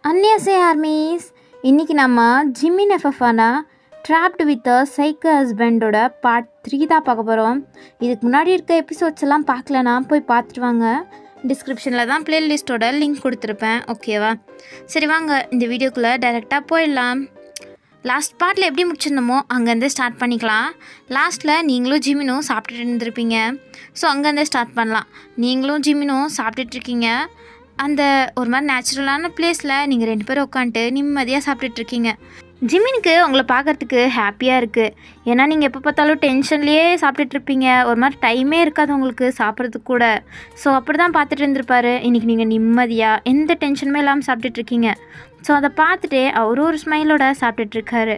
அன்னியாசே armies. இன்றைக்கி நம்ம Jimin எஃப்எஃபானா dropped with psycho ஹஸ்பண்டோட பார்ட் 3 தான் பார்க்க போகிறோம். இதுக்கு முன்னாடி இருக்க எபிசோட்ஸ் எல்லாம் பார்க்கலனா போய் பார்த்துட்டு வாங்க. டிஸ்கிரிப்ஷனில் தான் ப்ளேலிஸ்ட்டோட லிங்க் கொடுத்துருப்பேன். ஓகேவா? சரி வாங்க இந்த வீடியோக்குள்ளே டைரெக்டாக போயிடலாம். லாஸ்ட் பார்ட்டில் எப்படி முடிச்சிருந்தோமோ அங்கேருந்து ஸ்டார்ட் பண்ணிக்கலாம். லாஸ்ட்டில் நீங்களும் ஜிமினும் சாப்பிட்டுட்டு இருந்திருப்பீங்க. ஸோ அங்கேருந்தே ஸ்டார்ட் பண்ணலாம். நீங்களும் ஜிமினும் சாப்பிட்டுட்ருக்கீங்க. அந்த ஒரு மாதிரி நேச்சுரலான பிளேஸில் நீங்கள் 2 பேரும் உட்காந்துட்டு நிம்மதியாக சாப்பிட்டுட்ருக்கீங்க. ஜிமினுக்கு உங்களை பார்க்குறதுக்கு ஹாப்பியாக இருக்குது. ஏன்னா நீங்கள் எப்போ பார்த்தாலும் டென்ஷன்லேயே சாப்பிட்டுட்ருப்பீங்க. ஒரு மாதிரி டைமே இருக்காது உங்களுக்கு சாப்பிட்றதுக்கு கூட. ஸோ அப்படி தான் பார்த்துட்டு இருந்திருப்பாரு. இன்றைக்கி நீங்கள் நிம்மதியாக எந்த டென்ஷனுமே இல்லாமல் சாப்பிட்டுட்ருக்கீங்க. ஸோ அதை பார்த்துட்டே அவரும் ஒரு ஸ்மைலோட சாப்பிட்டுட்ருக்காரு.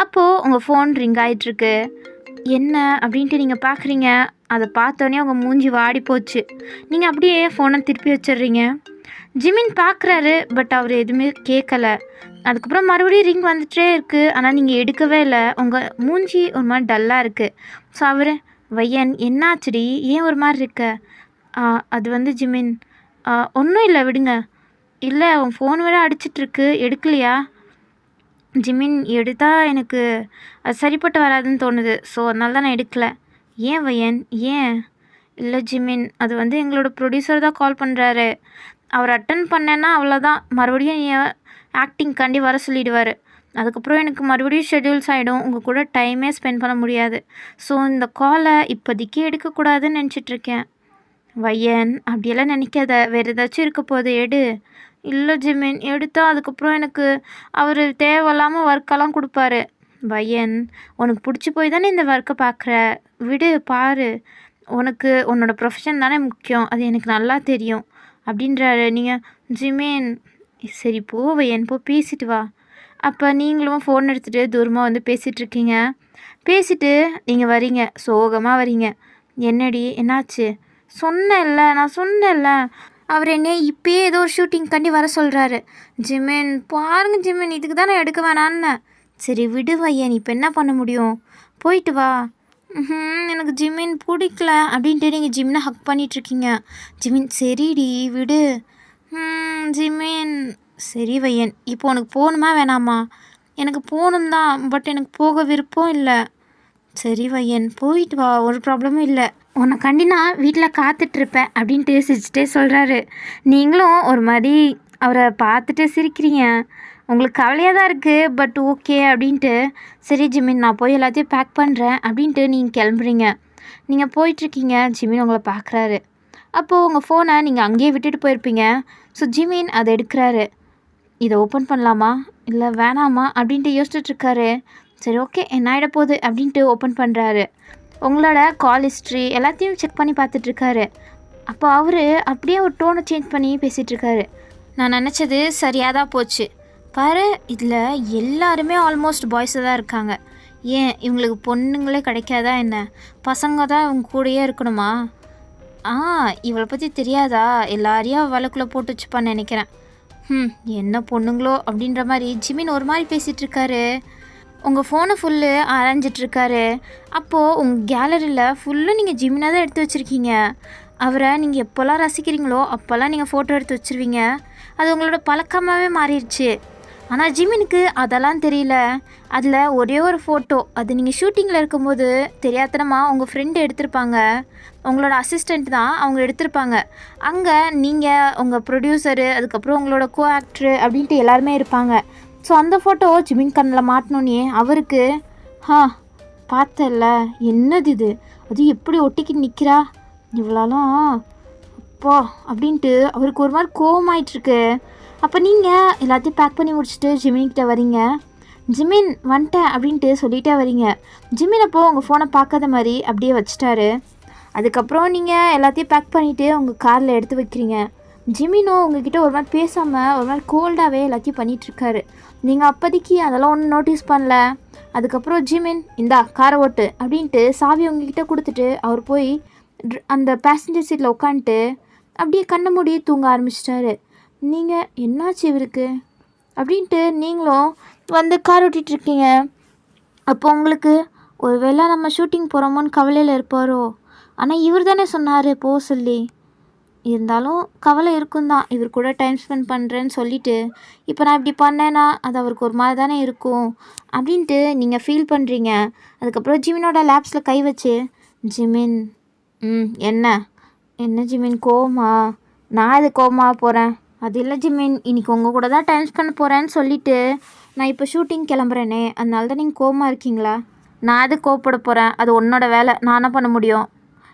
அப்போது உங்கள் ஃபோன் ரிங் ஆகிட்டுருக்கு. என்ன அப்படின்ட்டு நீங்கள் பார்க்குறீங்க. அதை பார்த்தோன்னே உங்கள் மூஞ்சி வாடி போச்சு. நீங்கள் அப்படியே ஃபோனை திருப்பி வச்சிடுறீங்க. ஜிமின் பார்க்குறாரு, பட் அவர் எதுவுமே கேட்கலை. அதுக்கப்புறம் மறுபடியும் ரிங் வந்துட்டே இருக்குது. ஆனால் நீங்கள் எடுக்கவே இல்லை. உங்கள் மூஞ்சி ஒரு மாதிரி டல்லாக இருக்குது. ஸோ அவர், வையன் என்னாச்சுடி, ஏன் ஒரு மாதிரி இருக்க? அது வந்து ஜிமின், ஒன்றும் இல்லை விடுங்க. இல்லை உன் ஃபோன் வேறு அடிச்சிட்ருக்கு, எடுக்கலையா? ஜிமின், எடுத்தால் எனக்கு அது சரிப்பட்டு வராதுன்னு தோணுது. ஸோ அதனால தான் நான் எடுக்கலை. ஏன் வையன், ஏன்? இல்லை ஜிமின், அது வந்து எங்களோட ப்ரொடியூசர் தான் கால் பண்ணுறாரு. அவர் அட்டன் பண்ணேன்னா அவ்வளோதான், மறுபடியும் ஆக்டிங்காண்டி வர சொல்லிடுவார். அதுக்கப்புறம் எனக்கு மறுபடியும் ஷெட்யூல்ஸ் ஆகிடும். உங்கள் கூட டைமே ஸ்பெண்ட் பண்ண முடியாது. ஸோ இந்த காலை இப்போதைக்கு எடுக்கக்கூடாதுன்னு நினச்சிட்ருக்கேன். வையன், அப்படியெல்லாம் நினைக்காத. வேறு ஏதாச்சும் இருக்க போது எடு. இல்லை ஜிமின், எடுத்தால் அதுக்கப்புறம் எனக்கு அவர் தேவையில்லாமல் ஒர்க்கெல்லாம் கொடுப்பாரு. வையன், உனக்கு பிடிச்சி போய் தானே இந்த ஒர்க்கை பார்க்குற, விடு, பாரு. உனக்கு உன்னோட ப்ரொஃபஷன் தானே முக்கியம், அது எனக்கு நல்லா தெரியும் அப்படின்றாரு. நீங்கள் ஜிமின், சரி போ வையன், போ பேசிட்டு வா. அப்போ நீங்களும் ஃபோன் எடுத்துகிட்டு தூரமாக வந்து பேசிகிட்ருக்கீங்க. பேசிட்டு நீங்கள் வரீங்க, சோகமாக வரீங்க. என்னடி என்னாச்சு? நான் சொன்னேன்ல அவர் என்னைய இப்போயே ஏதோ ஒரு ஷூட்டிங்காண்டி வர சொல்கிறாரு. ஜிமின், பாருங்க ஜிமின், இதுக்கு தான் நான் எடுக்க வேணான்னு. சரி விடு வையன், இப்போ என்ன பண்ண முடியும்? போயிட்டு வா. எனக்கு ஜிமின் பிடிக்கல அப்படின்ட்டு நீங்கள் ஜிமினை ஹக் பண்ணிகிட்ருக்கீங்க. ஜிமின், சரிடி விடு. ஜிமின், சரி வையன், இப்போ உனக்கு போகணுமா வேணாமா? எனக்கு போகணும் தான், பட் எனக்கு போக விருப்பம் இல்லை. சரி வையன், போயிட்டு வா, ஒரு ப்ராப்ளமும் இல்லை. உன்னை கண்டி நான் வீட்டில் காத்துட்ருப்பேன் அப்படின்ட்டு சிரிச்சிட்டே சொல்கிறாரு. நீங்களும் ஒரு மாதிரி அவரை பார்த்துட்டு சிரிக்கிறீங்க. உங்களுக்கு கவலையாக தான் இருக்குது, பட் ஓகே அப்படின்ட்டு. சரி ஜிமின், நான் போய் எல்லாத்தையும் பேக் பண்ணுறேன் அப்படின்ட்டு நீங்கள் கிளம்புறீங்க. நீங்கள் போயிட்டுருக்கீங்க. ஜிமின் உங்களை பார்க்குறாரு. அப்போது உங்கள் ஃபோனை நீங்கள் அங்கேயே விட்டுட்டு போயிருப்பீங்க. ஸோ ஜிமின் அதை எடுக்கிறாரு. இதை ஓப்பன் பண்ணலாமா இல்லை வேணாமா அப்படின்ட்டு யோசிச்சுட்ருக்காரு. சரி ஓகே, என்ன ஆகிட போகுது அப்படின்ட்டு ஓப்பன் பண்ணுறாரு. உங்களோட கால் ஹிஸ்ட்ரி எல்லாத்தையும் செக் பண்ணி பார்த்துட்ருக்காரு. அப்போ அவர் அப்படியே ஒரு டோனை சேஞ்ச் பண்ணி பேசிகிட்ருக்காரு. நான் நினச்சது சரியாக தான் போச்சு பாரு, இதில் எல்லாருமே ஆல்மோஸ்ட் பாய்ஸாக தான் இருக்காங்க. ஏன் இவங்களுக்கு பொண்ணுங்களே கிடைக்காதா என்ன? பசங்க தான் இவங்க கூடயே இருக்கணுமா? இவளை பற்றி தெரியாதா? எல்லாரையும் வழக்குள்ளே போட்டு வச்சுப்பான்னு நினைக்கிறேன். என்ன பொண்ணுங்களோ அப்படின்ற மாதிரி ஜிமின் ஒரு மாதிரி பேசிகிட்ருக்காரு. உங்கள் ஃபோனை ஃபுல்லு அரைஞ்சிட்ருக்காரு. அப்போது உங்கள் கேலரியில் ஃபுல்லும் நீங்கள் ஜிமினாக தான் எடுத்து வச்சுருக்கீங்க. அவரை நீங்கள் எப்போல்லாம் ரசிக்கிறீங்களோ அப்போல்லாம் நீங்கள் ஃபோட்டோ எடுத்து வச்சுருவீங்க. அது உங்களோட பழக்கமாகவே மாறிடுச்சு. ஆனால் ஜிமினுக்கு அதெல்லாம் தெரியல. அதில் ஒரே ஒரு ஃபோட்டோ, அது நீங்கள் ஷூட்டிங்கில் இருக்கும்போது தெரியாதனமாக உங்கள் ஃப்ரெண்டு எடுத்திருப்பாங்க. உங்களோட அசிஸ்டண்ட் தான் அவங்க எடுத்திருப்பாங்க. அங்கே நீங்கள், உங்கள் ப்ரொடியூசரு, அதுக்கப்புறம் உங்களோட கோ ஆக்டரு அப்படின்ட்டு எல்லாருமே இருப்பாங்க. ஸோ அந்த ஃபோட்டோ ஜிமின் கண்ணில் மாட்டினோன்னே அவருக்கு, பார்த்தல, என்னது இது, அது எப்படி ஒட்டிக்கிட்டு நிற்கிறா இவ்வளோலாம், அப்பா அப்படின்ட்டு அவருக்கு ஒரு மாதிரி கோவமாயிட்ருக்கு. அப்போ நீங்கள் எல்லாத்தையும் பேக் பண்ணி முடிச்சுட்டு ஜிமின்கிட்ட வரீங்க. ஜிமின், வந்துட்டேன் அப்படின்ட்டு சொல்லிகிட்டே வரீங்க. ஜிமின் அப்போது உங்கள் ஃபோனை பார்க்காத மாதிரி அப்படியே வச்சுட்டாரு. அதுக்கப்புறம் நீங்கள் எல்லாத்தையும் பேக் பண்ணிவிட்டு உங்கள் காரில் எடுத்து வைக்கிறீங்க. ஜிமினும் உங்ககிட்ட ஒரு மாதிரி பேசாமல் ஒரு மாதிரி கோல்டாகவே எல்லாத்தையும் பண்ணிகிட்ருக்காரு. நீங்கள் அப்போதைக்கு அதெல்லாம் ஒன்றும் நோட்டீஸ் பண்ணல. அதுக்கப்புறம் ஜிமின், இந்தா காரை ஓட்டு அப்படின்ட்டு சாவி உங்ககிட்ட கொடுத்துட்டு அவர் போய் அந்த பேசஞ்சர் சீட்டில் உட்காந்துட்டு அப்படியே கண்ணை மூடி தூங்க ஆரம்பிச்சிட்டாரு. நீங்கள் என்னாச்சு இவருக்கு அப்படின்ட்டு நீங்களும் வந்து கார் ஓட்டிகிட்ருக்கீங்க. அப்போ உங்களுக்கு ஒரு வேளை நம்ம ஷூட்டிங் போகிறோமோன்னு கவலையில் இருப்பாரோ? ஆனால் இவர் தானே சொன்னார் போக சொல்லி. இருந்தாலும் கவலை இருக்கும் தான். இவர் கூட டைம் ஸ்பெண்ட் பண்ணுறேன்னு சொல்லிட்டு, இப்போ நான் இப்படி பண்ணேன்னா அது அவருக்கு ஒரு மாதிரி தானே இருக்கும் அப்படின்ட்டு நீங்கள் ஃபீல் பண்ணுறீங்க. அதுக்கப்புறம் ஜிமினோட லேப்ஸில் கை வச்சு, ஜிமின் என்ன என்ன ஜிமின் கோவமா? நான் அது கோவமாக போகிறேன்? அது இல்லை ஜிமின், இன்னைக்கு உங்கள் கூட தான் டைம் ஸ்பெண்ட் போகிறேன்னு சொல்லிட்டு நான் இப்போ ஷூட்டிங் கிளம்புறேனே, அதனால தான் நீங்கள் கோவமாக இருக்கீங்களா? நான் அது கோவப்பட போகிறேன்? அது உன்னோட வேலை, நான் என்ன பண்ண முடியும்?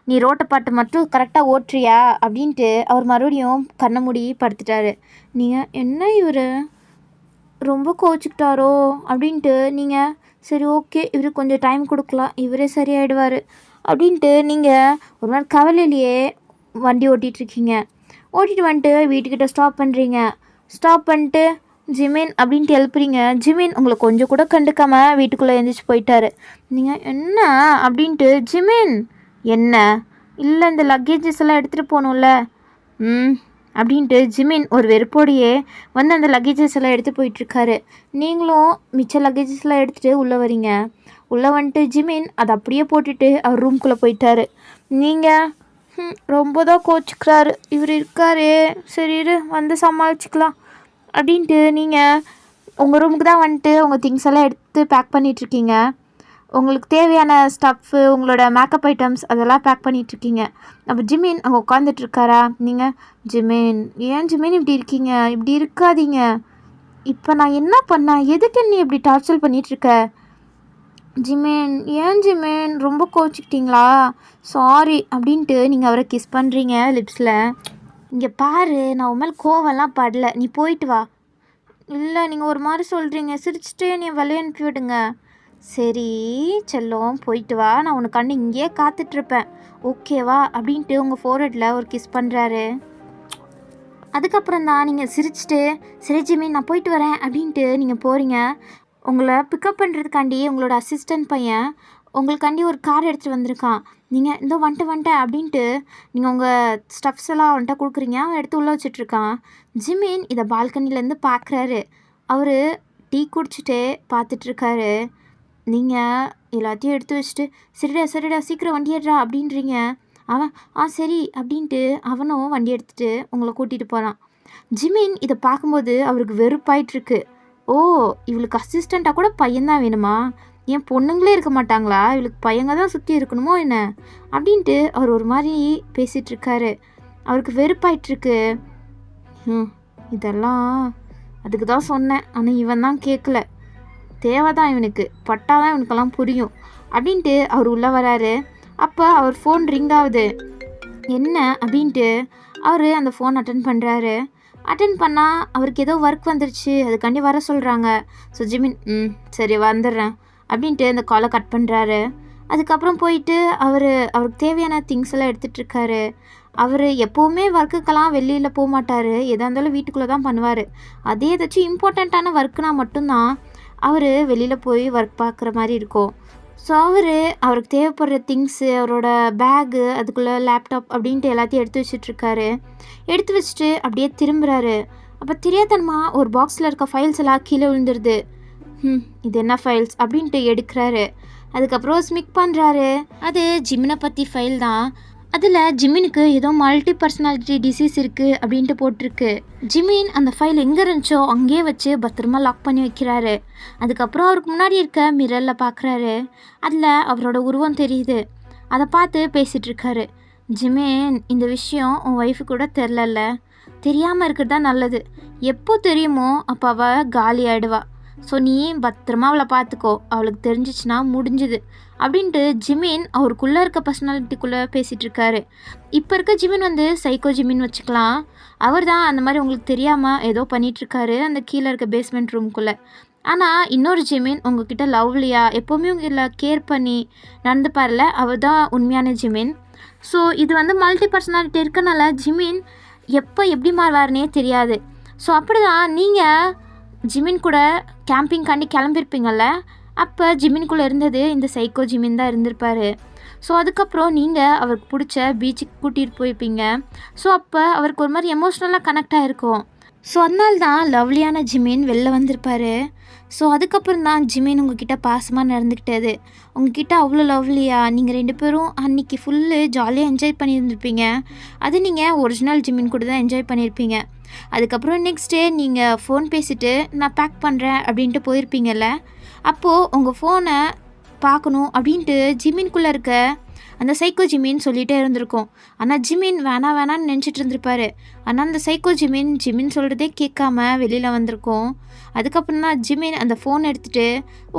நீ ரோட்டை பாட்டு மட்டும் கரெக்டாக ஓட்டுறியா அப்படின்ட்டு அவர் மறுபடியும் கண்ணை மூடி படுத்துட்டாரு. நீங்கள் என்ன இவர் ரொம்ப கோச்சிக்கிட்டாரோ அப்படின்ட்டு நீங்கள் சரி ஓகே இவருக்கு கொஞ்சம் டைம் கொடுக்கலாம், இவரே சரியாயிடுவார் அப்படின்ட்டு நீங்கள் ஒரு நாள் கவலையிலேயே வண்டி ஓட்டிகிட்ருக்கீங்க. ஓட்டிகிட்டு வந்துட்டு வீட்டுக்கிட்ட ஸ்டாப் பண்ணுறீங்க. ஸ்டாப் பண்ணிட்டு ஜிமின் அப்படின்ட்டு எழுப்புறீங்க. ஜிமின் உங்களை கொஞ்சம் கூட கண்டுக்காமல் வீட்டுக்குள்ளே எழுந்திரிச்சு போயிட்டாரு. நீங்கள் என்ன அப்படின்ட்டு ஜிமின் என்ன இல்லை இந்த லக்கேஜஸ் எல்லாம் எடுத்துகிட்டு போகணும்ல அப்படின்ட்டு ஜிமின் ஒரு வெறுப்போடையே வந்து அந்த லக்கேஜஸ் எல்லாம் எடுத்து போயிட்டுருக்காரு. நீங்களும் மிச்ச லக்கேஜஸ்லாம் எடுத்துகிட்டு உள்ளே வரீங்க. உள்ளே வந்துட்டு ஜிமின் அதை அப்படியே போட்டுட்டு அவர் ரூம்குள்ளே போயிட்டாரு. நீங்கள் ரொம்ப தான் கோச்சிக்கிறாரு இவர் இருக்காரே, சரி வந்து சமாளிச்சுக்கலாம் அப்படின்ட்டு நீங்கள் உங்கள் ரூமுக்கு தான் வந்துட்டு உங்கள் திங்ஸ் எல்லாம் எடுத்து பேக் பண்ணிகிட்ருக்கீங்க. உங்களுக்கு தேவையான ஸ்டஃப்பு, உங்களோட மேக்கப் ஐட்டம்ஸ் அதெல்லாம் பேக் பண்ணிகிட்ருக்கீங்க. அப்போ ஜிமின் அங்கே உட்காந்துட்ருக்காரா? நீங்கள் ஜிமின் ஏன் ஜிமின் இப்படி இருக்கீங்க? இப்படி இருக்காதீங்க. இப்போ நான் என்ன பண்ணேன்? எதுக்கு நீ இப்படி டார்ச்சர் பண்ணிகிட்ருக்க? ஜிமின் ஏன் ஜிமின் ரொம்ப கோச்சிக்கிட்டீங்களா? சாரி அப்படின்ட்டு நீங்கள் அவரை கிஸ் பண்ணுறீங்க லிப்ஸில். இங்கே பாரு, நான் உன் மேலே கோவம்லாம் படல, நீ போயிட்டு வா. இல்லை நீங்கள் ஒரு மாதிரி சொல்கிறீங்க, சிரிச்சிட்டே நீ வெளியே அனுப்பி விடுங்க. சரி செல்லம் போயிட்டு வா, நான் உனக்கு கண்டு இங்கேயே காத்துட்ருப்பேன், ஓகேவா அப்படின்ட்டு உங்கள் ஃபோர்ஹெட்டில் ஒரு கிஸ் பண்ணுறாரு. அதுக்கப்புறம் தான் நீங்கள் சிரிச்சிட்டு சரி ஜிமின் நான் போயிட்டு வரேன் அப்படின்ட்டு நீங்கள் போகிறீங்க. உங்களை பிக்கப் பண்ணுறதுக்காண்டி உங்களோட அசிஸ்டன்ட் பையன் உங்களுக்காண்டி ஒரு கார் எடுத்துகிட்டு வந்திருக்கான். நீங்கள் இந்த வந்துட்டேன் அப்படின்ட்டு நீங்கள் உங்கள் ஸ்டஃப்ஸ் எல்லாம் அவன்கிட்ட கொடுக்குறீங்க. அவன் எடுத்து உள்ளே வச்சிட்ருக்கான். ஜிமின் இதை பால்கனிலேருந்து பார்க்குறாரு. அவர் டீ குடிச்சிட்டே பார்த்துட்ருக்காரு. நீங்கள் எல்லாத்தையும் எடுத்து வச்சுட்டு சரிடா சீக்கிரம் வண்டி ஏடுறா அப்படின்றீங்க. அவன் சரி அப்படின்ட்டு அவனும் வண்டி எடுத்துகிட்டு உங்களை கூட்டிகிட்டு போகிறான். ஜிமின் இதை பார்க்கும்போது அவருக்கு வெறுப்பாயிட்ருக்கு. ஓ இவளுக்கு அசிஸ்டண்ட்டாக கூட பையன்தான் வேணுமா? ஏன் பொண்ணுங்களே இருக்க மாட்டாங்களா? இவளுக்கு பையங்க தான் சுற்றி இருக்கணுமோ என்ன அப்படின்ட்டு அவர் ஒரு மாதிரி பேசிகிட்ருக்காரு. அவருக்கு வெறுப்பாயிட்ருக்கு. இதெல்லாம் அதுக்கு தான் சொன்னேன், ஆனால் இவன் தான் கேட்கல. தேவைதான் இவனுக்கு, பட்டாதான் இவனுக்கெல்லாம் புரியும் அப்படின்ட்டு அவர் உள்ளே வராரு. அப்போ அவர் ஃபோன் ரிங் ஆகுது. என்ன அப்படின்ட்டு அவர் அந்த ஃபோன் அட்டன் பண்ணுறாரு. அட்டன் பண்ணால் அவருக்கு ஏதோ ஒர்க் வந்துருச்சு, அதுக்காண்டி வர சொல்கிறாங்க. ஸோ ஜிமின் சரி வந்துடுறேன் அப்படின்ட்டு அந்த காலை கட் பண்ணுறாரு. அதுக்கப்புறம் போயிட்டு அவருக்கு தேவையான திங்ஸ் எல்லாம் எடுத்துகிட்ருக்காரு. அவர் எப்போவுமே ஒர்க்குக்கெல்லாம் வெளியில் போக மாட்டார், எதாக இருந்தாலும் வீட்டுக்குள்ளே தான் பண்ணுவார். அதே ஏதாச்சும் இம்பார்ட்டண்ட்டான ஒர்க்குனா மட்டும்தான் அவர் வெளியில் போய் ஒர்க் பார்க்குற மாதிரி இருக்கும். ஸோ அவருக்கு தேவைப்படுற திங்ஸு, அவரோட பேகு, அதுக்குள்ளே லேப்டாப் அப்படின்ட்டு எல்லாத்தையும் எடுத்து வச்சிட்ருக்காரு. எடுத்து வச்சுட்டு அப்படியே திரும்புகிறாரு. அப்போ தெரியாதனமா ஒரு பாக்ஸில் இருக்க ஃபைல்ஸ் எல்லாம் கீழே விழுந்துருது. இது என்ன ஃபைல்ஸ் அப்படின்ட்டு எடுக்கிறாரு. அதுக்கப்புறம் ஸ்மிக் பண்ணுறாரு. அது ஜிமினை பற்றி ஃபைல் தான். அதில் ஜிமினுக்கு ஏதோ மல்டி பர்சனாலிட்டி டிசீஸ் இருக்குது அப்படின்ட்டு போட்டிருக்கு. ஜிமின் அந்த ஃபைல் எங்கே இருந்துச்சோ அங்கேயே வச்சு பத்திரமா லாக் பண்ணி வைக்கிறாரு. அதுக்கப்புறம் அவருக்கு முன்னாடி இருக்க மிரரில் பார்க்குறாரு. அதில் அவரோட உருவம் தெரியுது. அதை பார்த்து பேசிகிட்ருக்காரு. ஜிமின் இந்த விஷயம் உன் ஒய்ஃபு கூட தெரிலல்ல, தெரியாமல் இருக்கிறது தான் நல்லது. எப்போ தெரியுமோ அப்போ அவள் காலி ஆகிடுவா. ஸோ நீ பத்திரமா அவளை பார்த்துக்கோ, அவளுக்கு தெரிஞ்சிச்சுன்னா முடிஞ்சுது அப்படின்ட்டு ஜிமின் அவருக்குள்ளே இருக்க பர்சனாலிட்டிக்குள்ளே பேசிகிட்ருக்காரு. இப்போ இருக்க ஜிமின் வந்து சைக்கோ ஜிமின் வச்சுக்கலாம். அவர் தான் அந்த மாதிரி உங்களுக்கு தெரியாமல் ஏதோ பண்ணிகிட்ருக்காரு அந்த கீழே இருக்க பேஸ்மெண்ட் ரூம்குள்ளே. ஆனால் இன்னொரு ஜிமின் உங்ககிட்ட லவ்லியாக எப்போவுமே உங்களை கேர் பண்ணி நடந்துப்பார்ல, அவர் தான் உண்மையான ஜிமின். ஸோ இது வந்து மல்டி பர்சனாலிட்டி இருக்கனால ஜிமின் எப்போ எப்படி மாறுவார்னே தெரியாது. ஸோ அப்படி தான் நீங்கள் ஜிமின் கூட கேம்பிங்காண்டி கிளம்பியிருப்பீங்கள்ல, அப்போ ஜிமின்குள்ளே இருந்தது இந்த சைக்கோ ஜிமின் தான் இருந்திருப்பார். ஸோ அதுக்கப்புறம் நீங்கள் அவருக்கு பிடிச்ச பீச்சுக்கு கூட்டிகிட்டு போயிருப்பீங்க. ஸோ அப்போ அவருக்கு ஒரு மாதிரி எமோஷ்னலாக கனெக்ட் ஆகிருக்கும். ஸோ அதனால தான் லவ்லியான ஜிமின் வெளில வந்திருப்பார். ஸோ அதுக்கப்புறம் தான் ஜிமின் உங்ககிட்ட பாசமாக நடந்துக்கிட்டது. உங்ககிட்ட அவ்வளோ லவ்லியாக நீங்கள் 2 பேரும் அன்றைக்கி ஃபுல்லு ஜாலியாக என்ஜாய் பண்ணியிருந்துருப்பீங்க. அது நீங்கள் ஒரிஜினல் ஜிமின் கூட தான் என்ஜாய் பண்ணியிருப்பீங்க. அதுக்கப்புறம் நெக்ஸ்ட் டே நீங்கள் ஃபோன் பேசிவிட்டு நான் பேக் பண்ணுறேன் அப்படின்ட்டு போயிருப்பீங்கள்ல. அப்போது உங்கள் ஃபோனை பார்க்கணும் அப்படின்ட்டு ஜிமின்குள்ளே இருக்க அந்த சைக்கோ ஜிமின் சொல்லிகிட்டே இருந்திருக்கும். ஆனால் ஜிமின் வேணான்னு நினச்சிட்டு இருந்திருப்பாரு. ஆனால் அந்த சைக்கோ ஜிமின் சொல்கிறதே கேட்காம வெளியில் வந்திருக்கும். அதுக்கப்புறம் தான் ஜிமின் அந்த ஃபோன் எடுத்துகிட்டு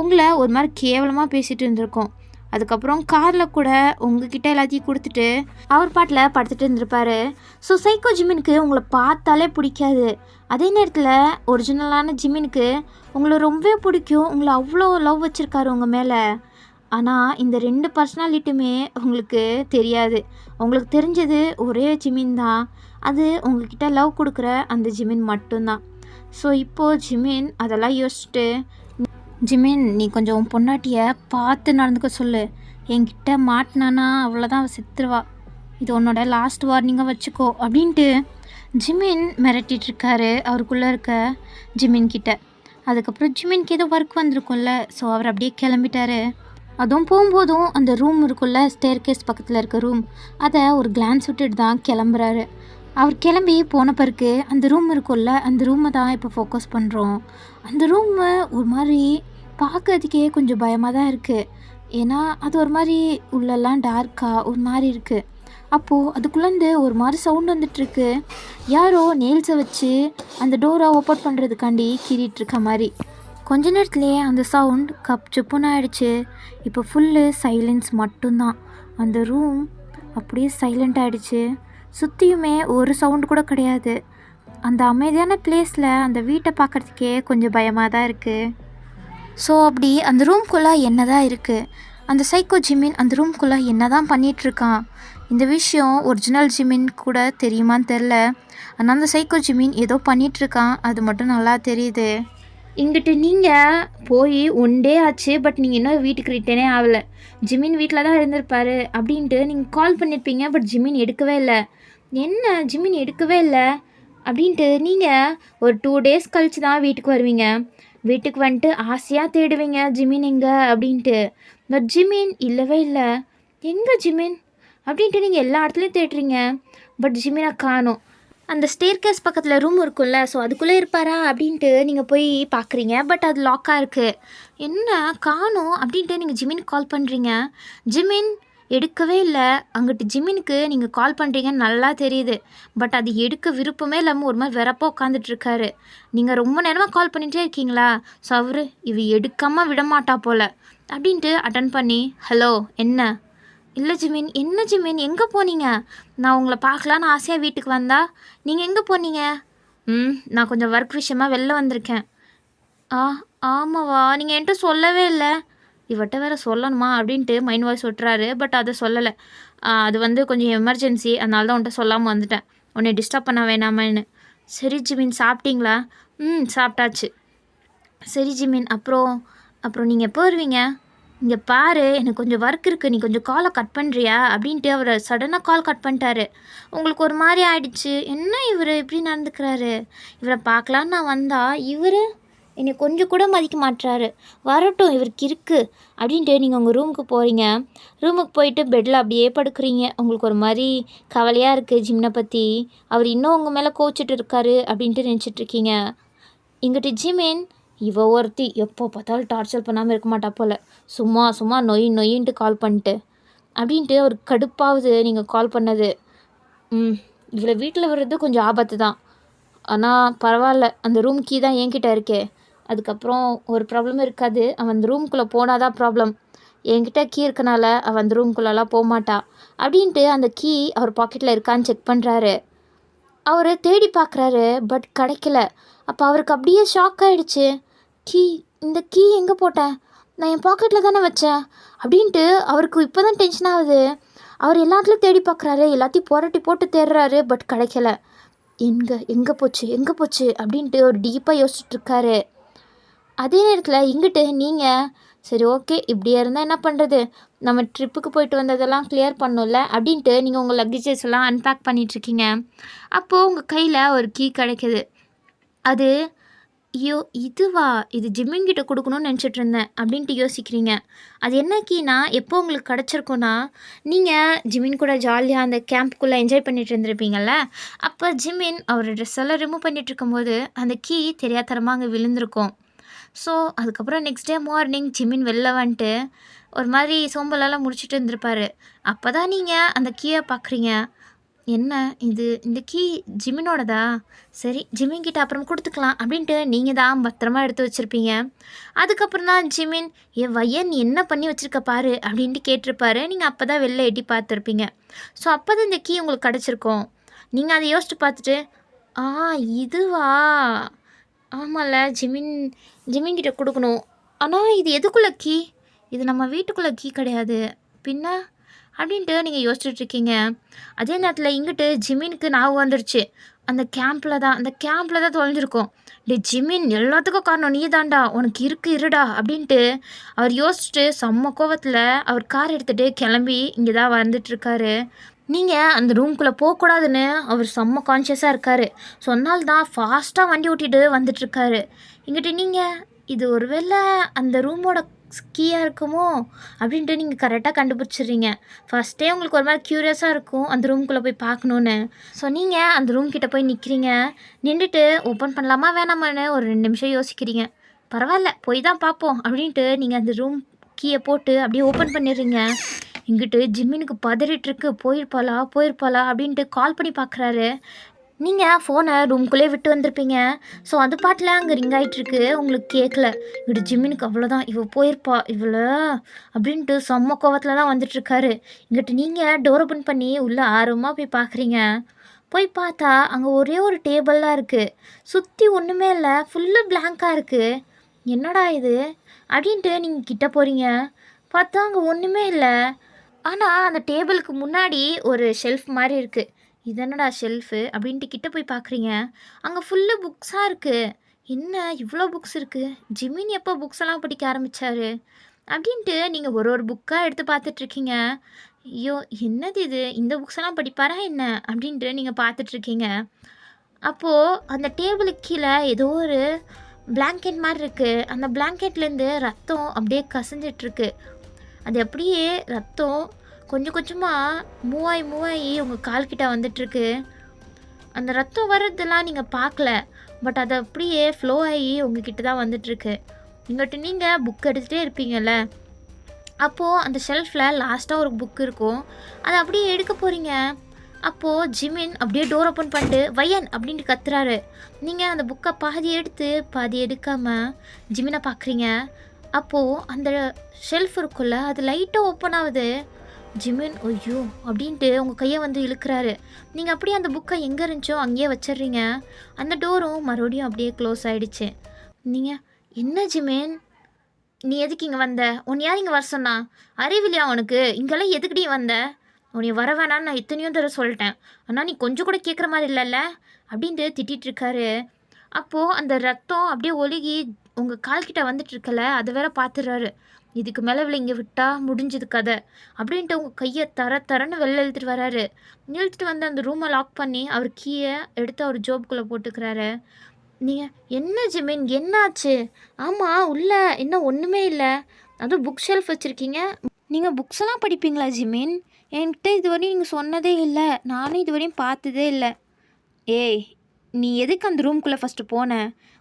உங்களை ஒரு மாதிரி கேவலமாக பேசிகிட்டு இருந்திருக்கும். அதுக்கப்புறம் காரில் கூட உங்ககிட்ட எல்லாத்தையும் கொடுத்துட்டு அவர் பாட்டில் படுத்துட்டு இருந்திருப்பாரு. ஸோ சைக்கோ ஜிமினுக்கு உங்களை பார்த்தாலே பிடிக்காது. அதே நேரத்தில் ஒரிஜினலான ஜிமினுக்கு உங்களை ரொம்பவே பிடிக்கும். உங்களை அவ்வளோ லவ் வச்சுருக்காரு உங்கள் மேலே. ஆனால் இந்த 2 பர்சனாலிட்டியுமே உங்களுக்கு தெரியாது. உங்களுக்கு தெரிஞ்சது ஒரே ஜிமின் தான். அது உங்ககிட்ட லவ் கொடுக்குற அந்த ஜிமின் மட்டும்தான். ஸோ இப்போது ஜிமின் அதெல்லாம் யோசிச்சுட்டு, ஜிமின் நீ கொஞ்சம் உன் பொண்டாட்டியை பார்த்து நடந்துக்க சொல்லு. என்கிட்ட மாட்டினானா அவ்வளோதான், அவள் செத்துருவா. இது உன்னோட லாஸ்ட் வார்னிங்காக வச்சுக்கோ அப்படின்ட்டு ஜிமின் மிரட்டிகிட்ருக்காரு அவருக்குள்ளே இருக்க ஜிமின் கிட்ட. அதுக்கப்புறம் ஜிமின்க்கு ஏதோ ஒர்க் வந்திருக்கும்ல, ஸோ அவர் அப்படியே கிளம்பிட்டாரு. அதுவும் போகும்போதும் அந்த ரூம் இருக்குல்ல, ஸ்டேர்கேஸ் பக்கத்தில் இருக்க ரூம், அதை ஒரு கிளான்ஸ் விட்டுட்டு தான் கிளம்புறாரு. அவர் கிளம்பி போன பிறகு அந்த ரூம் இருக்குல்ல, அந்த ரூமை தான் இப்போ ஃபோக்கஸ் பண்ணுறோம். அந்த ரூமை ஒரு மாதிரி பார்க்கறதுக்கே கொஞ்சம் பயமாக தான் இருக்குது. ஏன்னா அது ஒரு மாதிரி உள்ளெல்லாம் டார்க்காக ஒரு மாதிரி இருக்குது. அப்போது அதுக்குள்ளேருந்து ஒரு மாதிரி சவுண்ட் வந்துட்டுருக்கு. யாரோ நெயில்ஸை வச்சு அந்த டோரை ஓப்பன் பண்ணுறதுக்காண்டி கீறிட்டுருக்க மாதிரி. கொஞ்ச நேரத்துலேயே அந்த சவுண்ட் கப் சுப்புன்னு ஆகிடுச்சு. இப்போ ஃபுல்லு சைலன்ஸ் மட்டும்தான். அந்த ரூம் அப்படியே சைலண்ட் ஆகிடுச்சு. சுற்றியுமே ஒரு சவுண்டு கூட கிடையாது. அந்த அமைதியான பிளேஸில் அந்த வீட்டை பார்க்குறதுக்கே கொஞ்சம் பயமாக தான் இருக்குது. ஸோ அப்படி அந்த ரூம்குள்ளே என்ன தான் இருக்குது, அந்த சைக்கோ ஜிமின் அந்த ரூம்குள்ளே என்ன தான் பண்ணிகிட்ருக்கான், இந்த விஷயம் ஒரிஜினல் ஜிமின் கூட தெரியுமான்னு தெரில. ஆனால் அந்த சைக்கோ ஜிமின் ஏதோ பண்ணிகிட்ருக்கான், அது மட்டும் நல்லா தெரியுது. இங்கிட்டு நீங்கள் போய் 1 டே ஆச்சு, பட் நீங்கள் இன்னும் வீட்டுக்கு ரிட்டர்னே ஆகலை. ஜிமின் வீட்டில் தான் இருந்திருப்பாரு அப்படின்ட்டு நீங்கள் கால் பண்ணியிருப்பீங்க. பட் ஜிமின் எடுக்கவே இல்லை. என்ன ஜிமின் எடுக்கவே இல்லை அப்படின்ட்டு நீங்கள் ஒரு 2 டேஸ் கழித்து தான் வீட்டுக்கு வருவீங்க. வீட்டுக்கு வந்துட்டு ஆசையாக தேடுவீங்க ஜிமின் எங்கே அப்படின்ட்டு. பட் ஜிமின் இல்லவே இல்லை. எங்கே ஜிமின் அப்படின்ட்டு நீங்கள் எல்லா இடத்துலையும் தேடுறீங்க. பட் ஜிமினை காணோம். அந்த ஸ்டேர்கேஸ் பக்கத்தில் ரூம் இருக்கும்ல, ஸோ அதுக்குள்ளே இருப்பாரா அப்படின்ட்டு நீங்கள் போய் பார்க்குறீங்க. பட் அது லாக்காக இருக்குது. என்ன காணோம் அப்படின்ட்டு நீங்கள் ஜிமினுக்கு கால் பண்ணுறீங்க. ஜிமின் எடுக்கவே இல்லை. அங்கிட்டு ஜிமினுக்கு நீங்கள் கால் பண்ணுறீங்கன்னு நல்லா தெரியுது. பட் அது எடுக்க விருப்பமே இல்லாமல் ஒரு மாதிரி வெறப்பாக உட்காந்துட்ருக்காரு. நீங்கள் ரொம்ப நேரமாக கால் பண்ணிகிட்டே இருக்கீங்களா, ஸோ அவர் எடுக்காமல் விடமாட்டா போல் அப்படின்ட்டு அட்டன் பண்ணி, ஹலோ என்ன? இல்லை ஜிமின். என்ன ஜிமின் எங்கே போனீங்க? நான் உங்களை பார்க்கலான்னு ஆசையாக வீட்டுக்கு வந்தா நீங்கள் எங்கே போனீங்க? நான் கொஞ்சம் ஒர்க் விஷயமாக வெளில வந்திருக்கேன். ஆமாவா? நீங்கள் என்கிட்ட சொல்லவே இல்லை. இவட்ட வேறு சொல்லணுமா அப்படின்ட்டு மைண்ட் வாய்ஸ் விட்டுறாரு. பட் அதை சொல்லலை. அது கொஞ்சம் எமர்ஜென்சி, அதனால தான் உன்ட்ட சொல்லாமல் வந்துட்டேன். உன்னை டிஸ்டர்ப் பண்ண வேணாமேன்னு. சரி ஜிமின், சாப்பிட்டீங்களா? சாப்பிட்டாச்சு. சரி ஜிமின், அப்புறம் நீங்கள் எப்போ வருவீங்க? இங்கே பாரு, எனக்கு கொஞ்சம் ஒர்க் இருக்குது, நீ கொஞ்சம் காலை கட் பண்ணுறியா அப்படின்ட்டு அவர் சடனாக கால் கட் பண்ணிட்டாரு. உங்களுக்கு ஒரு மாதிரி ஆயிடுச்சு. என்ன இவர் இப்படி நடந்துக்கிறாரு, இவரை பார்க்கலான்னு நான் வந்தால் இவர் என்னை கொஞ்சம் கூட மதிக்க மாட்டுறாரு. வரட்டும், இவருக்கு இருக்குது அப்படின்ட்டு நீங்கள் உங்கள் ரூமுக்கு போகிறீங்க. ரூமுக்கு போயிட்டு பெட்டில் அப்படியே படுக்கிறீங்க. உங்களுக்கு ஒரு மாதிரி கவலையாக இருக்குது ஜிம்னை பற்றி. அவர் இன்னும் உங்கள் மேலே கோச்சிட்டு இருக்காரு அப்படின்ட்டு நினச்சிட்ருக்கீங்க. இங்கிட்டு ஜிமின், இவ ஒருத்தி எப்போ பார்த்தாலும் டார்ச்சர் பண்ணாமல் இருக்க மாட்டா போல், சும்மா நொயின்ட்டு கால் பண்ணிட்டு அப்படின்ட்டு ஒரு கடுப்பாகுது நீங்கள் கால் பண்ணது. இவளை வீட்டில் வர்றது கொஞ்சம் ஆபத்து தான். ஆனால் பரவாயில்ல, அந்த ரூம் கீ தான் என்கிட்ட இருக்கே. அதுக்கப்புறம் ஒரு ப்ராப்ளமும் இருக்காது. அவன் அந்த ரூம்குள்ளே போனால் தான் ப்ராப்ளம். என்கிட்ட கீ இருக்கனால அவன் அந்த ரூம்குள்ளெல்லாம் போக மாட்டா அப்படின்ட்டு அந்த கீ அவர் பாக்கெட்டில் இருக்கான்னு செக் பண்ணுறாரு. அவர் தேடி பார்க்குறாரு, பட் கிடைக்கல. அப்போ அவருக்கு அப்படியே ஷாக் ஆகிடுச்சு. இந்த கீ எங்கே போட்டேன்? நான் என் பாக்கெட்டில் தானே வச்சேன் அப்படின்ட்டு அவருக்கு இப்போ தான் டென்ஷன் ஆகுது. அவர் எல்லாத்துலையும் தேடி பார்க்குறாரு, எல்லாத்தையும் புரட்டி போட்டு தேடுறாரு, பட் கிடைக்கல. எங்கே போச்சு அப்படின்ட்டு ஒரு டீப்பாக யோசிச்சுட்ருக்காரு. அதே நேரத்தில் இங்கிட்டு நீங்கள் சரி ஓகே, இப்படியே இருந்தால் என்ன பண்ணுறது, நம்ம ட்ரிப்புக்கு போயிட்டு வந்ததெல்லாம் கிளியர் பண்ணோம்ல அப்படின்ட்டு நீங்கள் உங்கள் லக்கேஜஸ் எல்லாம் அன்பேக் பண்ணிகிட்ருக்கீங்க. அப்போது உங்கள் கையில் ஒரு கீ கிடைக்கிது. அது ஐயோ! இதுவா? இது ஜிமின் கிட்ட குடுக்கணும்னு நெனச்சுட்டு இருந்தேன் அப்டின்ட்டு யோசிக்கிறீங்க. அது என்ன கீனா, எப்போ உங்களுக்கு கெடச்சிருக்கும்னா, நீங்க ஜிமின் கூட ஜாலியா அந்த கேம்ப்குள்ள என்ஜாய் பண்ணிட்டு இருந்திருப்பீங்கல்ல. அப்ப ஜிமின் அவரோட ட்ரெஸ் எல்லாம் ரிமூவ் பண்ணிட்டுருக்கும்போது, அந்த கீ தெரியாத்தனமா அங்க விழுந்திருக்கும். ஸோ, அதுக்கப்புறம் நெக்ஸ்ட் டே மார்னிங் ஜிமின் வெளில வந்துட்டு, ஒரு மாரி சோம்பலெல்லாம் முடிச்சுட்டு இருந்திருப்பாரு. அப்பதான் நீங்க அந்த கீய பார்க்குறீங்க. என்ன இது? இந்த கீ ஜிமினோடதா? சரி ஜிமின் கிட்ட அப்புறம் குடுத்துக்கலாம் அப்டின்ட்டு நீங்க தான் பத்திரமா எடுத்து வச்சிருப்பீங்க. அதுக்கப்புறம் தான் ஜிமின், "என் வயன் நீ என்ன பண்ணி வச்சிருக்க பாரு" அப்டின்ட்டு கேட்டிருப்பாரு. நீங்க அப்பதான் வெளில எட்டி பார்த்துருப்பீங்க. ஸோ அப்பதான் இந்த கீ உங்களுக்கு கெடச்சிருக்கும். நீங்க அத யோசிச்சு பார்த்துட்டு, "ஆ இதுவா? ஆமால்ல ஜிமின் ஜிமின் கிட்ட குடுக்கணும். ஆனா இது எதுக்குள்ள கீ? இது நம்ம வீட்டுக்குள்ள கீ கிடையாது. பின்ன?" அப்படின்ட்டு நீங்க யோசிச்சுட்ருக்கீங்க. அதே நேரத்தில இங்கிட்டு ஜிமினுக்கு ஞாபகம் வந்துருச்சு. அந்த கேம்ப்ல தான் தொலைஞ்சிருக்கும். "டேய் ஜிமின் எல்லாத்துக்கும் காரணம் நீ தான்டா. உனக்கு இருக்கு இருடா" அப்படின்ட்டு அவர் யோசிச்சுட்டு செம்ம கோவத்தில அவர் கார் எடுத்துட்டு கிளம்பி இங்க தான் வந்துட்டுருக்காரு. நீங்க அந்த ரூம்குள்ள போக்கூடாதுன்னு அவர் செம்ம கான்ஷியஸா இருக்காரு. ஸோ அதனால தான் ஃபாஸ்ட்டா வண்டி ஓட்டிட்டு வந்துட்டுருக்காரு. இங்கிட்டு நீங்க, இது ஒரு வேள அந்த ரூமோட கீயா இருக்குமோ? அப்படின்ட்டு நீங்க கரெக்ட்டா கண்டுபிடிச்சிடுறீங்க. ஃபர்ஸ்ட்டே உங்களுக்கு ஒரு மாரி கியூரியஸா இருக்கும், அந்த ரூம்குள்ள போய் பார்க்கணுன்னு. ஸோ நீங்க அந்த ரூம் கிட்ட போய் நிக்கிறீங்க. நின்னுட்டு ஓப்பன் பண்ணலாமா வேணாமான்னு ஒரு 2 நிமிஷம் யோசிக்கிறீங்க. பரவால்ல போய் தான் பார்ப்போம் அப்படின்ட்டு நீங்க அந்த ரூம் கீய போட்டு அப்படியே ஓப்பன் பண்ணிடுறீங்க. இங்கிட்டு ஜிம்மினுக்கு பதறிட்டுருக்கு. போயிருப்பாளா போயிருப்பாளா அப்படின்ட்டு கால் பண்ணி பார்க்குறாரு. நீங்க ஃபோன ரூம்குள்ளேயே விட்டு வந்திருப்பீங்க. ஸோ அது பாட்டுல அங்க ரிங் ஆயிட்டுருக்கு. உங்களுக்கு கேட்கல. இங்கிட்டு ஜிம்மினுக்கு அவ்வளோதான். இவ போயிருப்பா இவள அப்படின்ட்டு செம்ம கோவத்துல தான் வந்துட்டுருக்காரு. இங்கிட்டு நீங்க டோர் ஓப்பன் பண்ணி உள்ள ஆர்வமா போய் பார்க்குறீங்க. போய் பார்த்தா அங்க ஒரே ஒரு டேபிள் தான் இருக்கு. சுத்தி ஒண்ணுமே இல்ல. ஃபுல்லு பிளாங்க்கா இருக்கு. என்னடா இது? அப்படின்ட்டு நீங்க கிட்ட போறீங்க. பார்த்தா அங்க ஒண்ணுமே இல்ல. ஆனா, அந்த டேபிளுக்கு முன்னாடி ஒரு ஷெல்ஃப் மாரி இருக்கு. "இது என்னடா ஷெல்ஃபு?" அப்படின்ட்டு கிட்ட போய் பார்க்குறீங்க. அங்க ஃபுல்லு புக்ஸா இருக்கு. "என்ன இவ்ளோ புக்ஸ் இருக்கு? ஜிமின் எப்போ புக்ஸ் எல்லாம் படிக்க ஆரம்பிச்சாரு?" அப்படின்ட்டு நீங்க ஒரு ஒரு புக்கா எடுத்து பார்த்துட்ருக்கீங்க. "ஐயோ! என்னது இது? இந்த புக்ஸ் எல்லாம் படிப்பாரா என்ன?" அப்படின்ட்டு நீங்க பார்த்துட்ருக்கீங்க. அப்போ அந்த டேபிளுக்கு கீழ ஏதோ ஒரு பிளாங்கெட் மாரி இருக்கு. அந்த பிளாங்கெட்லேருந்து ரத்தம் அப்படியே கசிஞ்சிட்ருக்கு. அது அப்படியே ரத்தம் கொஞ்சம் கொஞ்சமா மூவாயி உங்க கால் கிட்ட வந்துட்டுருக்கு. அந்த ரத்தம் வர்றதெல்லாம் நீங்க பார்க்கல. பட் அது அப்படியே ஃப்ளோ ஆகி உங்ககிட்ட தான் வந்துட்டுருக்கு. இங்கிட்டு நீங்க புக் எடுத்துகிட்டே இருப்பீங்கல்ல. அப்போது அந்த ஷெல்ஃபில் லாஸ்ட்டாக ஒரு புக் இருக்கும். அதை அப்படியே எடுக்க போகிறீங்க. அப்போது ஜிமின் அப்படியே டோர் ஓப்பன் பண்ணிட்டு வையன் அப்படின்ட்டு கத்துறாரு. நீங்கள் அந்த புக்கை பாதி எடுத்து பாதி எடுக்காமல் ஜிமினை பார்க்குறீங்க. அப்போது அந்த ஷெல்ஃப் இருக்குல்ல, அது லைட்டாக ஓப்பன் ஆகுது. ஜிமின் ஐயோ அப்படின்ட்டு உங்கள் கையை வந்து இழுக்கிறாரு. நீங்கள் அப்படியே அந்த புக்கை எங்கே இருந்துச்சோ அங்கேயே வச்சிடுறீங்க. அந்த டோரும் மறுபடியும் அப்படியே க்ளோஸ் ஆகிடுச்சு. நீங்கள், என்ன ஜிமின், நீ எதுக்கு இங்கே வந்த? உன்னை யார் இங்கே வர சொன்னா? அறிவில்லையா உனக்கு? இங்கெல்லாம் எதுக்குடி வந்த? உன்னை வர வேணான்னு நான் எத்தனையோ தடவை சொல்லிட்டேன். ஆனால் நீ கொஞ்சம் கூட கேட்குற மாதிரி இல்லைல்ல அப்படின்ட்டு திட்டிகிட்டு இருக்காரு. அப்போது அந்த ரத்தம் அப்படியே ஒழுகி உங்கள் கால்கிட்ட வந்துட்டுருக்கல, அதை வேற பார்த்துடுறாரு. இதுக்கு மேலே இவளை இங்கே விட்டா முடிஞ்சது கதை அப்படின்ட்டு உங்கள் கையை தரன்னு வெளில இழுத்துட்டு வராரு. இழுத்துட்டு வந்து அந்த ரூமை லாக் பண்ணி அவர் கீயை எடுத்து அவர் ஜோப்புக்குள்ளே போட்டுக்கிறாரு. நீங்கள், என்ன ஜிமின் என்னாச்சு? ஆமாம் உள்ள இன்னும் ஒன்றுமே இல்லை. அதுவும் புக் ஷெல்ஃப் வச்சுருக்கீங்க. நீங்கள் புக்ஸ் எல்லாம் படிப்பீங்களா ஜிமின்? என்கிட்ட இதுவரையும் நீங்கள் சொன்னதே இல்லை. நானும் இதுவரையும் பார்த்ததே இல்லை. ஏய், நீ எதுக்கு அந்த ரூம்குள்ளே ஃபஸ்ட்டு போன?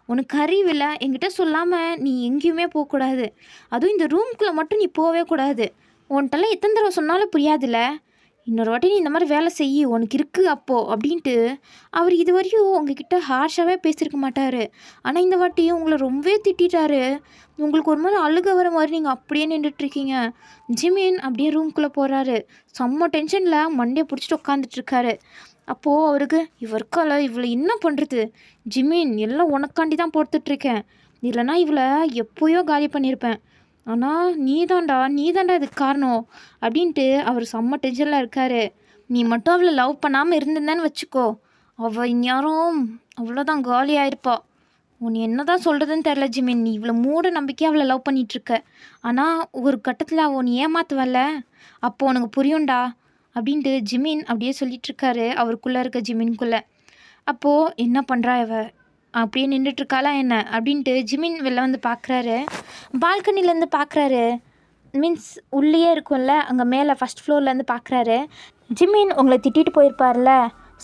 உனக்கு அறிவில்லை? என்கிட்ட சொல்லாமல் நீ எங்கேயுமே போகக்கூடாது. அதுவும் இந்த ரூம்குள்ளே மட்டும் நீ போகவே கூடாது. உன்கிட்டலாம் எத்தனை தடவை சொன்னாலும் புரியாதுல்ல. இன்னொரு வாட்டி நீ இந்த மாதிரி வேலை செய்யி, உனக்கு இருக்குது அப்போது அப்படின்ட்டு அவர் இதுவரையும் உங்ககிட்ட ஹார்ஷாகவே பேசியிருக்க மாட்டார். ஆனால் இந்த வாட்டி உங்களை ரொம்பவே திட்டாரு. உங்களுக்கு ஒரு மாதிரி அழுக வர மாதிரி நீங்கள் அப்படியே நின்றுட்டுருக்கீங்க. ஜிமின் அப்படியே ரூம்குள்ளே போகிறாரு. செம்ம டென்ஷனில் மண்டையை பிடிச்சிட்டு உட்காந்துட்ருக்காரு. அப்போது அவருக்கு, இவருக்கால இவளை என்ன பண்ணுறது? ஜிமின் எல்லாம் உனக்காண்டி தான் பொறுத்துட்ருக்கேன். இல்லைனா இவளை எப்போயோ காலி பண்ணியிருப்பேன். ஆனால் நீ தாண்டா இதுக்கு காரணம் அப்படின்ட்டு அவர் செம்ம டென்ஷனில் இருக்கார். நீ மட்டும் அவளை லவ் பண்ணாமல் இருந்திருந்தேன்னு வச்சுக்கோ, அவள் இந்நேரம் அவ்வளோதான் காலி ஆயிருப்பா. உன்னை என்ன தான் சொல்கிறதுன்னு தெரில ஜிமின். நீ இவ்வளோ மூட நம்பிக்கையாக அவளை லவ் பண்ணிகிட்ருக்க. ஆனால் ஒரு கட்டத்தில் அவள் நீ ஏமாத்துவல்ல, அப்போ உனக்கு புரியும்டா அப்படின்ட்டு ஜிமின் அப்படியே சொல்லிகிட்ருக்காரு அவருக்குள்ளே இருக்க ஜிமின்குள்ளே. அப்போது என்ன பண்ணுறா இவ? அப்படியே நின்றுட்டுருக்காளா என்ன அப்படின்ட்டு ஜிமின் வெளில வந்து பார்க்குறாரு. பால்கனிலேருந்து பார்க்குறாரு. மீன்ஸ் உள்ளேயே இருக்கும்ல, அங்கே மேலே ஃபஸ்ட் ஃப்ளோர்லேருந்து பார்க்குறாரு. ஜிமின் உங்களை திட்டிட்டு போயிருப்பார்ல,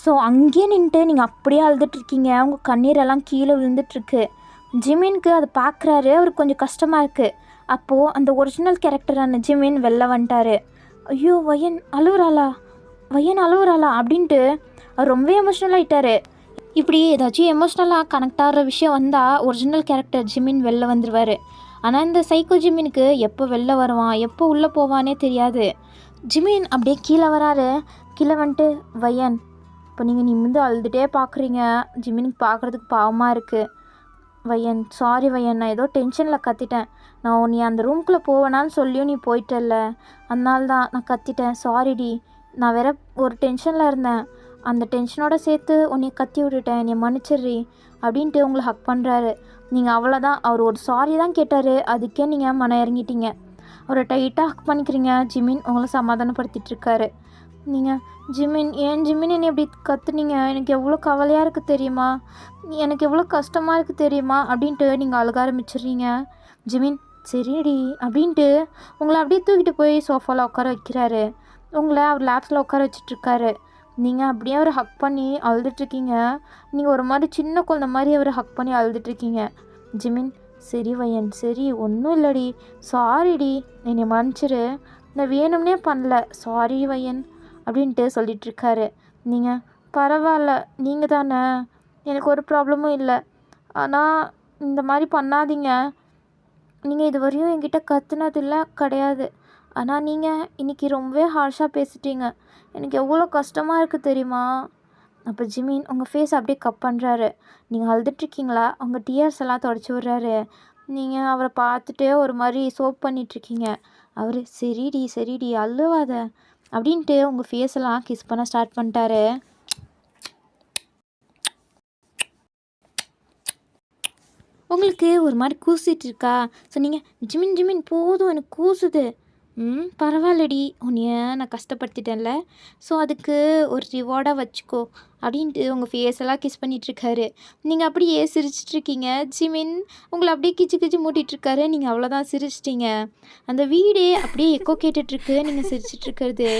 ஸோ அங்கேயே நின்றுட்டு நீங்கள் அப்படியே அழுதுட்ருக்கீங்க. உங்கள் கண்ணீரெல்லாம் கீழே விழுந்துட்டுருக்கு. ஜிமின்க்கு அதை பார்க்குறாரு. அவருக்கு கொஞ்சம் கஷ்டமாக இருக்குது. அப்போது அந்த ஒரிஜினல் கேரக்டரான ஜிமின் வெளில வந்துட்டார். ஐயோ வயன் அழுவுறாளா அப்படின்ட்டு அவர் ரொம்ப எமோஷ்னல் ஆகிட்டார். இப்படி ஏதாச்சும் எமோஷ்னலாக கனெக்ட் ஆகிற விஷயம் வந்தால் ஒரிஜினல் கேரக்டர் ஜிமின் வெளில வந்துடுவார். ஆனால் இந்த சைக்கோ ஜிமினுக்கு எப்போ வெளில வருவான், எப்போ உள்ளே போவானே தெரியாது. ஜிமின் அப்படியே கீழே வராரு. கீழே வந்துட்டு, வயன் இப்போ நீங்கள் நிமிந்து அழுதுகிட்டே பார்க்குறீங்க. ஜிமினுக்கு பார்க்குறதுக்கு பாவமாக இருக்குது. வயன், சாரி வயன், நான் ஏதோ டென்ஷனில் கத்திட்டேன். நான் நீ அந்த ரூம்குள்ளே போவேனான்னு சொல்லியும் நீ போயிட்டல்ல, அதனால தான் நான் கத்திட்டேன். சாரிடி, நான் வேற ஒரு டென்ஷனில் இருந்தேன். அந்த டென்ஷனோட சேர்த்து உன்னை கத்தி விட்டுட்டேன், என்னை மன்னிச்சிட்றி அப்படின்ட்டு உங்களை ஹக் பண்ணுறாரு. நீங்கள் அவ்வளோதான், அவர் ஒரு சாரி தான் கேட்டார், அதுக்கே நீங்கள் மனம் இறங்கிட்டீங்க. அவரை டைட்டாக ஹக் பண்ணிக்கிறீங்க. ஜிமின் உங்களை சமாதானப்படுத்திட்டுருக்காரு. நீங்கள் ஜிமின், ஏன் ஜிமின் என்னை எப்படி கத்துனீங்க, எனக்கு எவ்வளோ கவலையாக இருக்குது தெரியுமா, எனக்கு எவ்வளோ கஷ்டமாக இருக்குது தெரியுமா அப்படின்ட்டு நீங்கள் அழுக ஆரம்பிச்சிடுறீங்க. ஜிமின் சரிடி அப்படின்ட்டு உங்களை அப்படியே தூக்கிட்டு போய் சோஃபாவில் உட்கார வைக்கிறாரு. உங்களை அவர் லேப்ஸில் உட்கார வச்சிட்ருக்காரு. நீங்கள் அப்படியே அவரை ஹக் பண்ணி அழுதுட்ருக்கீங்க. நீங்கள் ஒரு மாதிரி சின்ன குழந்த மாதிரி அவரை ஹக் பண்ணி அழுதுட்ருக்கீங்க. ஜிமின், சரி வயன், சரி ஒன்றும் இல்லடி, சாரிடி, என்னை மன்னிச்சிரு, நான் வேணும்னே பண்ணல, சாரி வயன் அப்படின்ட்டு சொல்லிகிட்ருக்காரு. நீங்கள் பரவாயில்ல, நீங்கள் தானே, எனக்கு ஒரு ப்ராப்ளமும் இல்லை, ஆனால் இந்த மாதிரி பண்ணாதீங்க. நீங்கள் இது வரையும் என்கிட்ட கத்துனதில்ல கிடையாது, ஆனால் நீங்கள் இன்றைக்கி ரொம்பவே ஹார்ஷாக பேசிட்டீங்க, எனக்கு எவ்வளோ கஷ்டமாக இருக்குது தெரியுமா. அப்போ ஜிமின் உங்கள் ஃபேஸ் அப்படியே கப் பண்ணுறாரு. நீங்கள் அழுதுட்ருக்கீங்களா, உங்கள் டியர்ஸ் எல்லாம் தொடச்சி விட்றாரு. நீங்கள் அவரை பார்த்துட்டு ஒரு மாதிரி சோப் பண்ணிகிட்ருக்கீங்க. அவர் சரிடி அழுவாத அப்படின்ட்டு உங்கள் ஃபேஸெல்லாம் கிஸ் பண்ண ஸ்டார்ட் பண்ணிட்டாரு. உங்களுக்கு ஒரு மாதிரி கூசிட்டு இருக்கா? சொன்னீங்க, ஜிமின் போதும், எனக்கு கூசுது. பரவாயில்லடி, உன்னைய நான் கஷ்டப்படுத்திட்டேன்ல, ஸோ அதுக்கு ஒரு ரிவார்டாக வச்சுக்கோ அப்படின்ட்டு உங்கள் ஃபேஸெல்லாம் கிஸ் பண்ணிகிட்ருக்காரு. நீங்கள் அப்படியே சிரிச்சிட்ருக்கீங்க. ஜிமின் உங்களை அப்படியே கிச்சு மூட்டிகிட்ருக்காரு. நீங்கள் அவ்வளோதான் சிரிச்சிட்டிங்க. அந்த வீடே அப்படியே எக்கோ கேட்டுட்ருக்கு நீங்கள் சிரிச்சிட்ருக்கிறது.